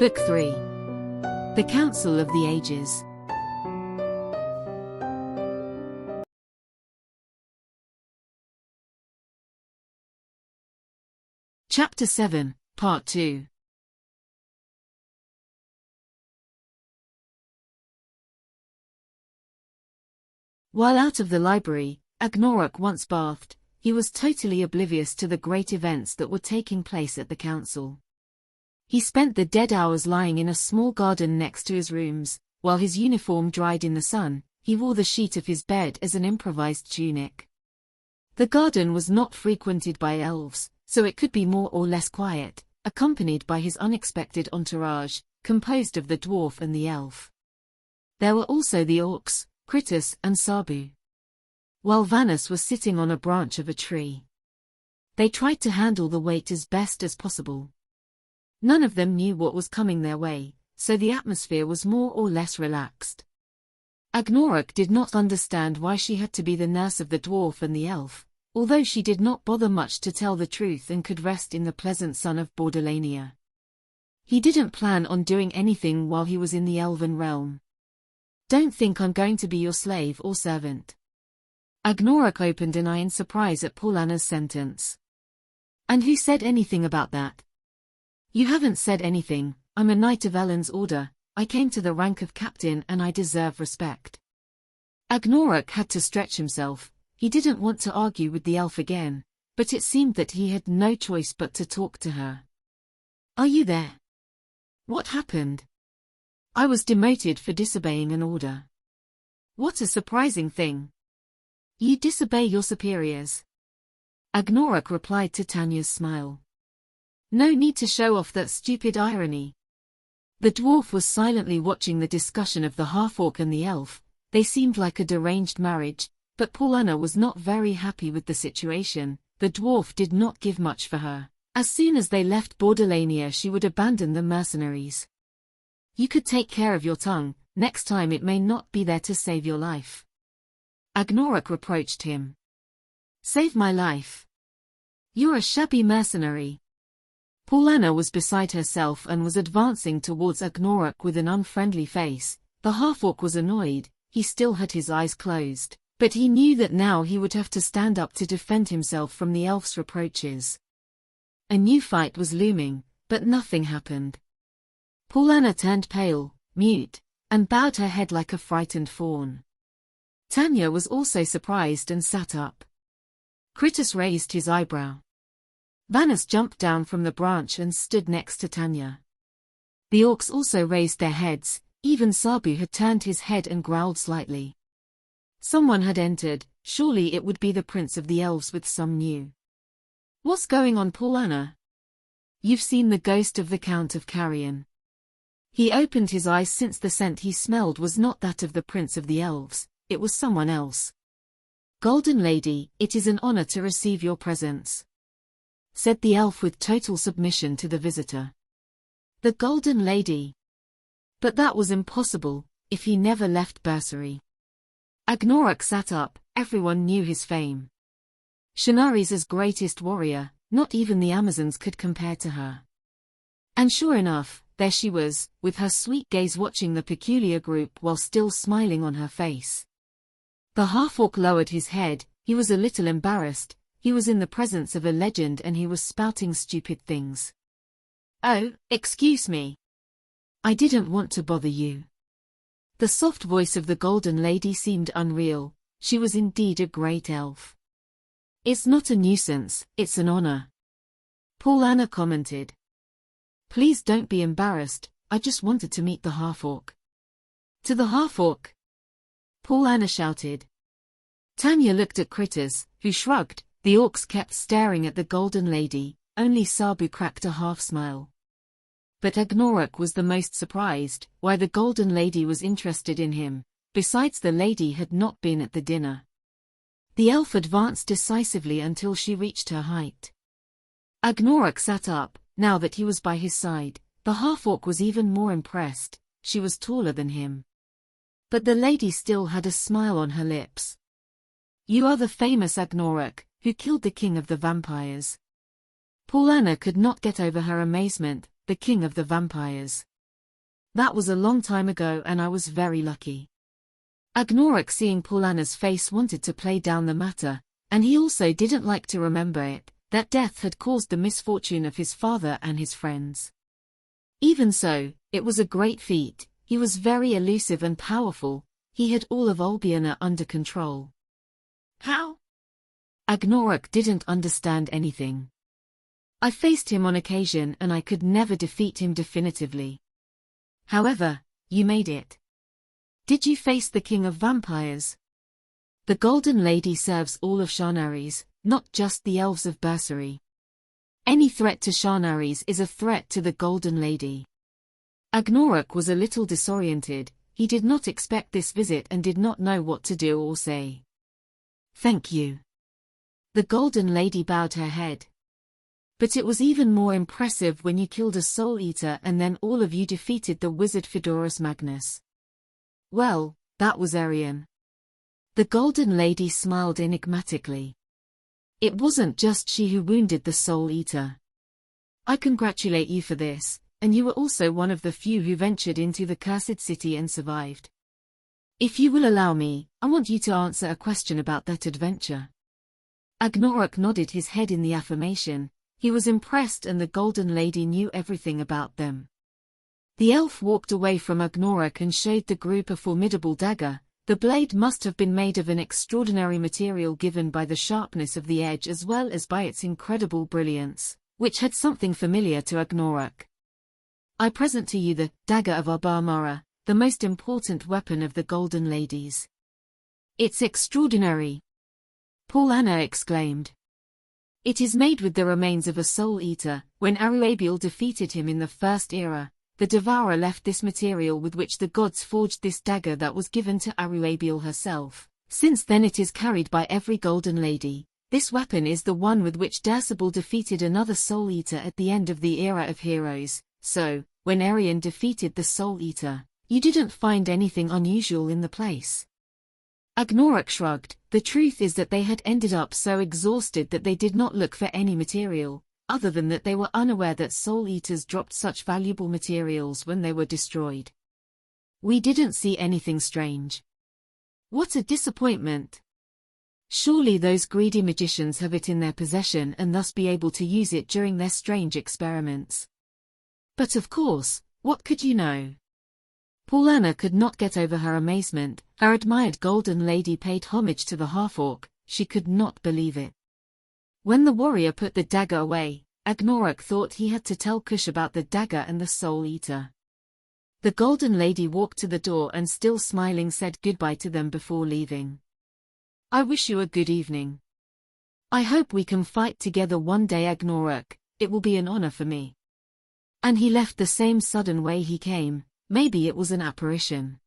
Book 3. The Council of the Ages. Chapter 7, Part 2. While out of the library, Agnoruk once bathed, he was totally oblivious to the great events that were taking place at the council. He spent the dead hours lying in a small garden next to his rooms. While his uniform dried in the sun, he wore the sheet of his bed as an improvised tunic. The garden was not frequented by elves, so it could be more or less quiet, accompanied by his unexpected entourage, composed of the dwarf and the elf. There were also the orcs, Kritus and Sabu. While Vanus was sitting on a branch of a tree. They tried to handle the weight as best as possible. None of them knew what was coming their way, so the atmosphere was more or less relaxed. Agnoruk did not understand why she had to be the nurse of the dwarf and the elf, although she did not bother much to tell the truth and could rest in the pleasant sun of Bordalania. He didn't plan on doing anything while he was in the elven realm. "Don't think I'm going to be your slave or servant." Agnoruk opened an eye in surprise at Paulana's sentence. "And who said anything about that?" "You haven't said anything. I'm a knight of Elend's order. I came to the rank of captain and I deserve respect." Agnoruk had to stretch himself. He didn't want to argue with the elf again, but it seemed that he had no choice but to talk to her. "Are you there? What happened?" "I was demoted for disobeying an order." "What a surprising thing. You disobey your superiors." Agnoruk replied to Tanya's smile. "No need to show off that stupid irony." The dwarf was silently watching the discussion of the half-orc and the elf. They seemed like a deranged marriage, but Paulana was not very happy with the situation. The dwarf did not give much for her. As soon as they left Bordalania she would abandon the mercenaries. "You could take care of your tongue, next time it may not be there to save your life." Agnoruk reproached him. "Save my life? You're a shabby mercenary." Paulana was beside herself and was advancing towards Agnoruk with an unfriendly face. The half-orc was annoyed. He still had his eyes closed, but he knew that now he would have to stand up to defend himself from the elf's reproaches. A new fight was looming, but nothing happened. Paulana turned pale, mute, and bowed her head like a frightened fawn. Tanya was also surprised and sat up. Kritus raised his eyebrow. Vanus jumped down from the branch and stood next to Tanya. The orcs also raised their heads. Even Sabu had turned his head and growled slightly. Someone had entered. Surely it would be the prince of the elves with some new. "What's going on, Paulana? You've seen the ghost of the Count of Carrion." He opened his eyes since the scent he smelled was not that of the prince of the elves, it was someone else. "Golden Lady, it is an honor to receive your presence," said the elf with total submission to the visitor. The Golden Lady. But that was impossible, if he never left Bursary. Agnoruk sat up. Everyone knew his fame. Shannari's greatest warrior, not even the Amazons could compare to her. And sure enough, there she was, with her sweet gaze watching the peculiar group while still smiling on her face. The half-orc lowered his head. He was a little embarrassed. He was in the presence of a legend and he was spouting stupid things. "Oh, excuse me. I didn't want to bother you." The soft voice of the Golden Lady seemed unreal. She was indeed a great elf. "It's not a nuisance, it's an honor," Paulana commented. "Please don't be embarrassed, I just wanted to meet the half-orc." "To the half-orc?" Paulana shouted. Tanya looked at Kritus, who shrugged. The orcs kept staring at the Golden Lady. Only Sabu cracked a half-smile. But Agnoruk was the most surprised, why the Golden Lady was interested in him. Besides, the lady had not been at the dinner. The elf advanced decisively until she reached her height. Agnoruk sat up. Now that he was by his side, the half-orc was even more impressed. She was taller than him. But the lady still had a smile on her lips. "You are the famous Agnoruk, who killed the king of the vampires." Paulana could not get over her amazement. The king of the vampires. That was a long time ago and I was very lucky. Agnoruk, seeing Paulana's face, wanted to play down the matter, and he also didn't like to remember it, that death had caused the misfortune of his father and his friends. Even so, it was a great feat. He was very elusive and powerful. He had all of Olbiana under control. How? Agnoruk didn't understand anything. I faced him on occasion and I could never defeat him definitively. However, you made it. Did you face the king of vampires? The Golden Lady serves all of Shanaris, not just the elves of Bursary. Any threat to Shanaris is a threat to the Golden Lady. Agnoruk was a little disoriented. He did not expect this visit and did not know what to do or say. Thank you. The Golden Lady bowed her head. But it was even more impressive when you killed a Soul Eater and then all of you defeated the wizard Fedorus Magnus. Well, that was Arian. The Golden Lady smiled enigmatically. It wasn't just she who wounded the Soul Eater. I congratulate you for this, and you were also one of the few who ventured into the cursed city and survived. If you will allow me, I want you to answer a question about that adventure. Agnoruk nodded his head in the affirmation. He was impressed and the Golden Lady knew everything about them. The elf walked away from Agnoruk and showed the group a formidable dagger. The blade must have been made of an extraordinary material given by the sharpness of the edge as well as by its incredible brilliance, which had something familiar to Agnoruk. I present to you the dagger of Arbarmara, the most important weapon of the Golden Ladies. It's extraordinary! Paulana exclaimed. It is made with the remains of a Soul Eater. When Aruabiel defeated him in the First Era, the Devourer left this material with which the gods forged this dagger that was given to Aruabiel herself. Since then it is carried by every Golden Lady. This weapon is the one with which Dercibal defeated another Soul Eater at the end of the Era of Heroes. So, when Arian defeated the Soul Eater, you didn't find anything unusual in the place. Agnoruk shrugged. The truth is that they had ended up so exhausted that they did not look for any material, other than that they were unaware that Soul Eaters dropped such valuable materials when they were destroyed. We didn't see anything strange. What a disappointment! Surely those greedy magicians have it in their possession and thus be able to use it during their strange experiments. But of course, what could you know? Paulana could not get over her amazement. Her admired Golden Lady paid homage to the half-orc. She could not believe it. When the warrior put the dagger away, Agnoruk thought he had to tell Kush about the dagger and the Soul Eater. The Golden Lady walked to the door and still smiling said goodbye to them before leaving. I wish you a good evening. I hope we can fight together one day, Agnoruk. It will be an honor for me. And he left the same sudden way he came. Maybe it was an apparition.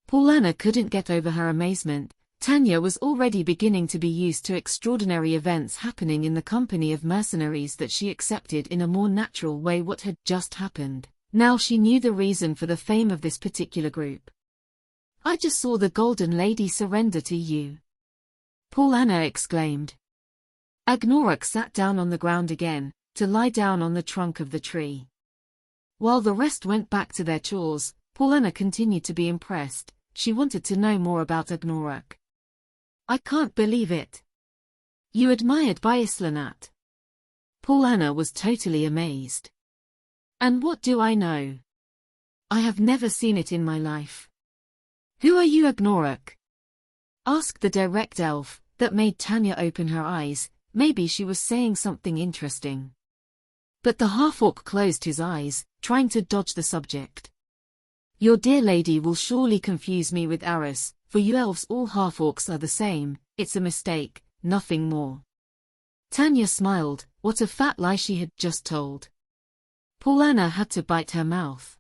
Paulana couldn't get over her amazement. Tanya was already beginning to be used to extraordinary events happening in the company of mercenaries that she accepted in a more natural way what had just happened. Now she knew the reason for the fame of this particular group. I just saw the Golden Lady surrender to you. Paulana exclaimed. Agnoruk sat down on the ground again, to lie down on the trunk of the tree. While the rest went back to their chores, Paulana continued to be impressed. She wanted to know more about Agnoruk. I can't believe it. You admired Biaslanat. Paulana was totally amazed. And what do I know? I have never seen it in my life. Who are you, Agnoruk? Asked the direct elf. That made Tanya open her eyes. Maybe she was saying something interesting. But the half-orc closed his eyes, trying to dodge the subject. Your dear lady will surely confuse me with Aris. For you elves all half-orcs are the same. It's a mistake, nothing more. Tanya smiled. What a fat lie she had just told. Paulana had to bite her mouth.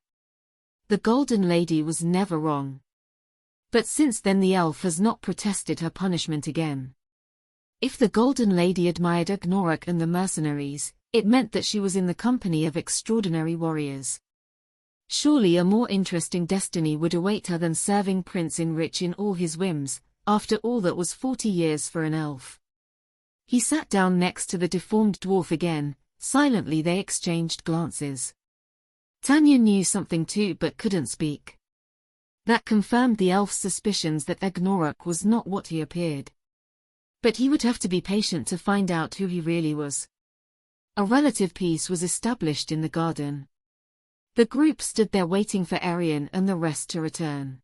The Golden Lady was never wrong. But since then the elf has not protested her punishment again. If the Golden Lady admired Agnoruk and the mercenaries, it meant that she was in the company of extraordinary warriors. Surely a more interesting destiny would await her than serving Prince Enrich in all his whims. After all, that was 40 years for an elf. He sat down next to the deformed dwarf again. Silently they exchanged glances. Tanya knew something too but couldn't speak. That confirmed the elf's suspicions that Agnoruk was not what he appeared. But he would have to be patient to find out who he really was. A relative peace was established in the garden. The group stood there waiting for Arian and the rest to return.